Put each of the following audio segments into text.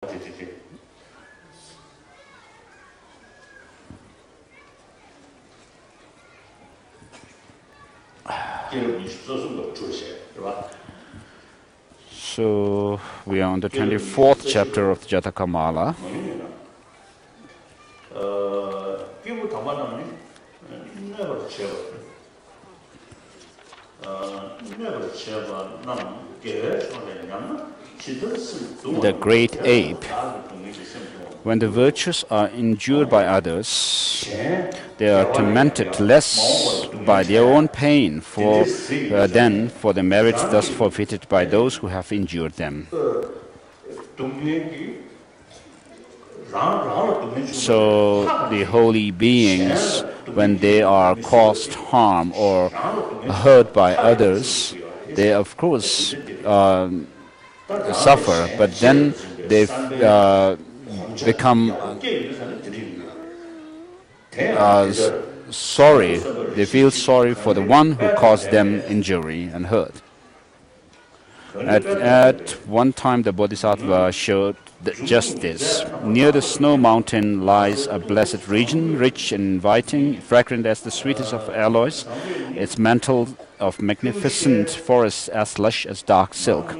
So we are on the 24th chapter of the Jataka Mala. The great ape. When the virtues are endured by others, they are tormented less by their own pain than for the merits thus forfeited by those who have endured them. So the holy beings, when they are caused harm or hurt by others, they of course suffer, but then they become sorry. They feel sorry for the one who caused them injury and hurt. At one time, the Bodhisattva showed just this. Near the snow mountain lies a blessed region, rich and inviting, fragrant as the sweetest of aloes, its mantle of magnificent forests as lush as dark silk.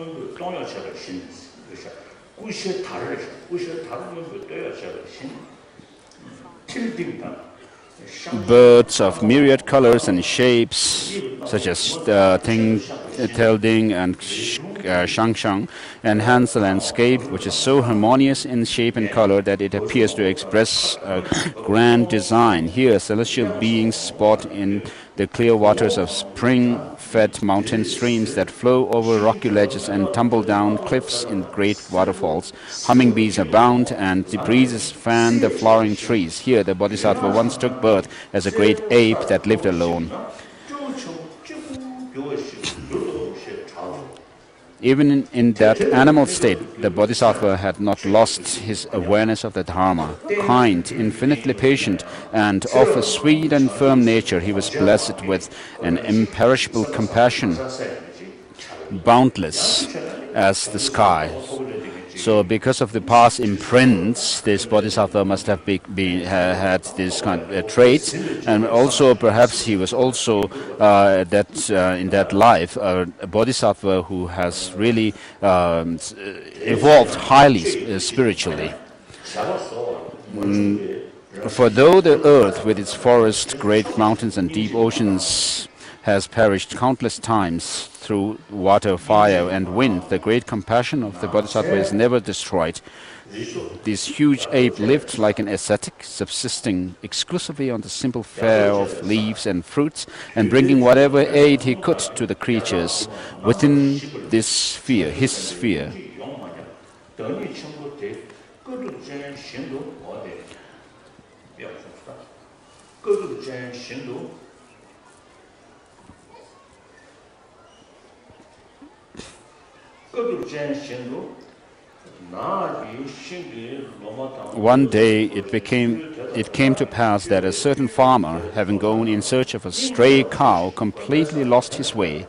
Birds of myriad colors and shapes, such as Telding and Shangshang, enhance the landscape, which is so harmonious in shape and color that it appears to express a grand design. Here, celestial beings sport in the clear waters of spring-fed mountain streams that flow over rocky ledges and tumble down cliffs in great waterfalls. Hummingbees abound, and the breezes fan the flowering trees. Here, the Bodhisattva once took birth as a great ape that lived alone. Even in that animal state, the Bodhisattva had not lost his awareness of the Dharma. Kind, infinitely patient, and of a sweet and firm nature, he was blessed with an imperishable compassion, boundless as the sky. So because of the past imprints, this Bodhisattva must have had this kind of traits, and also perhaps he was also in that life a Bodhisattva who has really evolved highly spiritually. For though the earth with its forests, great mountains and deep oceans has perished countless times through water, fire and wind, the great compassion of the Bodhisattva is never destroyed. This huge ape lived like an ascetic, subsisting exclusively on the simple fare of leaves and fruits, and bringing whatever aid he could to the creatures within this sphere, his sphere. One day it came to pass that a certain farmer, having gone in search of a stray cow, completely lost his way.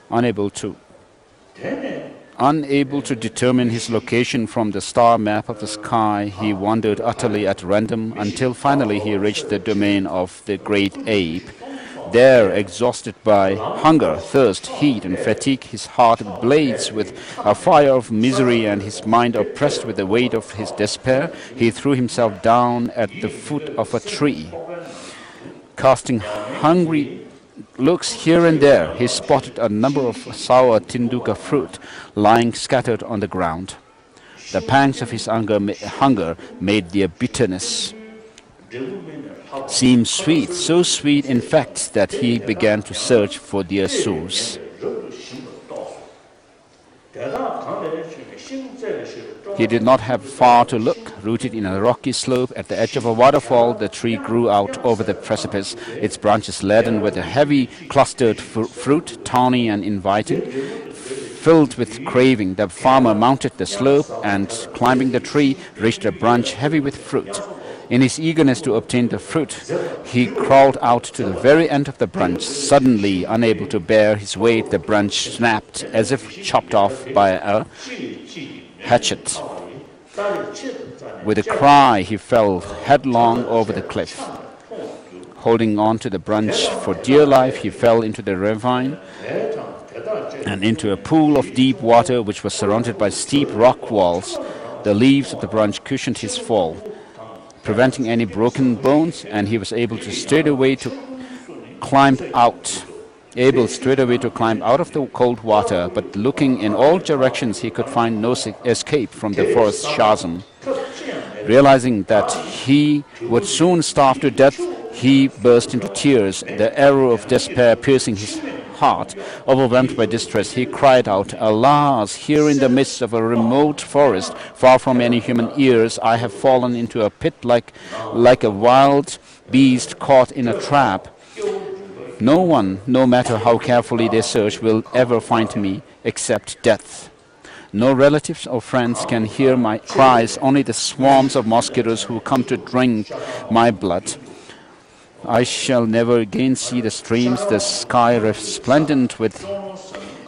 Unable to determine his location from the star map of the sky, he wandered utterly at random until finally he reached the domain of the great ape. There, exhausted by hunger, thirst, heat and fatigue, his heart ablaze with a fire of misery and his mind oppressed with the weight of his despair, he threw himself down at the foot of a tree. Casting hungry looks here and there, he spotted a number of sour tinduka fruit lying scattered on the ground. The pangs of his hunger made their bitterness seemed sweet, so sweet in fact that he began to search for their source. He did not have far to look. Rooted in a rocky slope at the edge of a waterfall, the tree grew out over the precipice, its branches laden with a heavy clustered fruit, tawny and inviting. Filled with craving, the farmer mounted the slope and, climbing the tree, reached a branch heavy with fruit. In his eagerness to obtain the fruit, he crawled out to the very end of the branch. Suddenly, unable to bear his weight, the branch snapped as if chopped off by a hatchet. With a cry, he fell headlong over the cliff. Holding on to the branch for dear life, he fell into the ravine and into a pool of deep water which was surrounded by steep rock walls. The leaves of the branch cushioned his fall, preventing any broken bones, and he was able straightway to climb out of the cold water, but looking in all directions he could find no escape from the forest chasm. Realizing that he would soon starve to death, he burst into tears, the arrow of despair piercing his heart. Overwhelmed by distress, he cried out, "Alas, here in the midst of a remote forest, far from any human ears, I have fallen into a pit like a wild beast caught in a trap. No one, no matter how carefully they search, will ever find me except death. No relatives or friends can hear my cries, only the swarms of mosquitoes who come to drink my blood. I shall never again see the streams, the sky resplendent with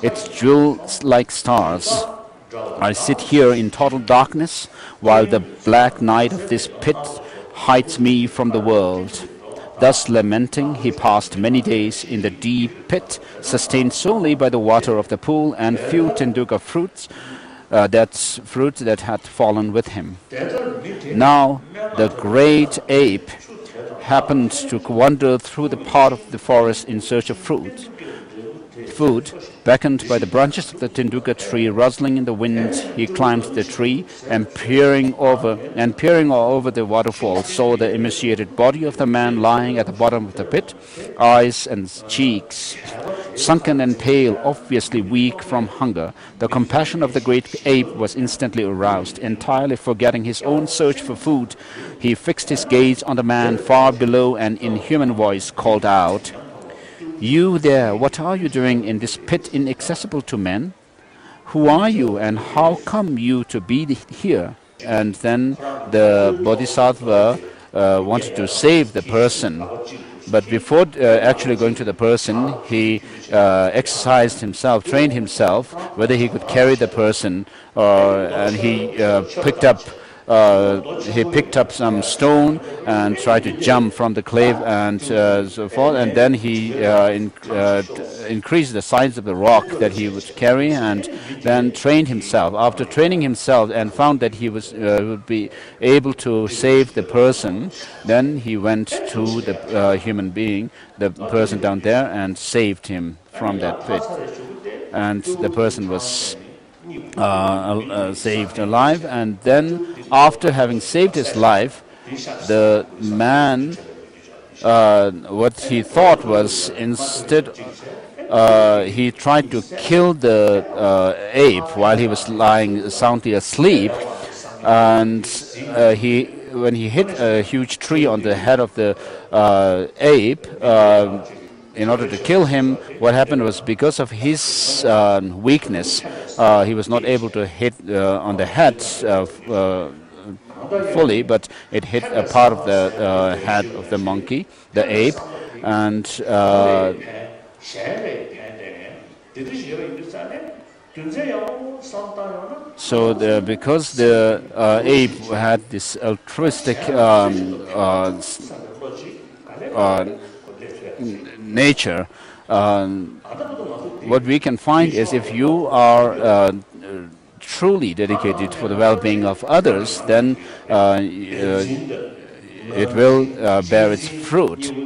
its jewels-like stars. I sit here in total darkness, while the black night of this pit hides me from the world." Thus lamenting, he passed many days in the deep pit, sustained solely by the water of the pool and few tenduka fruits that had fallen with him. Now the great ape happened to wander through the part of the forest in search of food. Beckoned by the branches of the tenduka tree rustling in the wind, he climbed the tree and peering over the waterfall, saw the emaciated body of the man lying at the bottom of the pit, eyes and cheeks sunken and pale, obviously weak from hunger. The compassion of the great ape was instantly aroused. Entirely forgetting his own search for food, he fixed his gaze on the man far below and in human voice called out, "You there, what are you doing in this pit inaccessible to men? Who are you and how come you to be here?" And then the bodhisattva wanted to save the person. But before actually going to the person, he exercised himself, trained himself, whether he could carry the person, and he picked up some stone and tried to jump from the cliff and so forth. And then he increased the size of the rock that he would carry, and then trained himself. After training himself and found that he would be able to save the person, then he went to the human being, the person down there, and saved him from that pit. And the person was saved alive, and then after having saved his life, the man, what he thought was, instead he tried to kill the ape while he was lying soundly asleep, and when he hit a huge tree on the head of the ape, in order to kill him, what happened was, because of his weakness, he was not able to hit on the head fully, but it hit a part of the head of the monkey, the ape, and so because the ape had this altruistic nature, what we can find is, if you are truly dedicated for the well-being of others, then it will bear its fruit.